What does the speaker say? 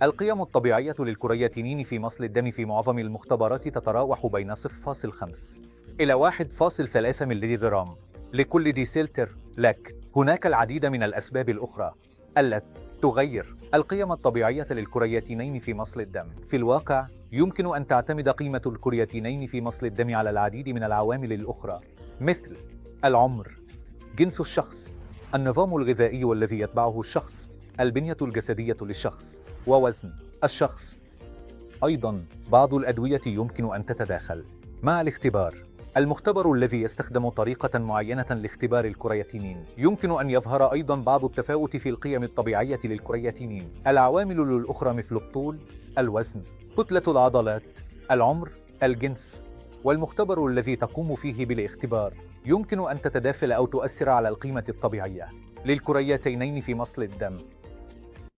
القيم الطبيعية للكرياتينين في مصل الدم في معظم المختبرات تتراوح بين 0.5 إلى 1.3 ملغ لكل ديسيلتر لك. هناك العديد من الأسباب الأخرى التي تغير القيم الطبيعية للكرياتينين في مصل الدم. في الواقع، يمكن أن تعتمد قيمة الكرياتينين في مصل الدم على العديد من العوامل الأخرى، مثل العمر، جنس الشخص، النظام الغذائي والذي يتبعه الشخص، البنية الجسدية للشخص، ووزن الشخص. أيضاً، بعض الأدوية يمكن أن تتداخل مع الاختبار. المختبر الذي يستخدم طريقة معينة لاختبار الكرياتينين يمكن أن يظهر أيضاً بعض التفاوت في القيم الطبيعية للكرياتينين. العوامل الأخرى مثل الطول، الوزن، كتلة العضلات، العمر، الجنس، والمختبر الذي تقوم فيه بالاختبار يمكن أن تتداخل أو تؤثر على القيمة الطبيعية للكرياتينين في مصل الدم.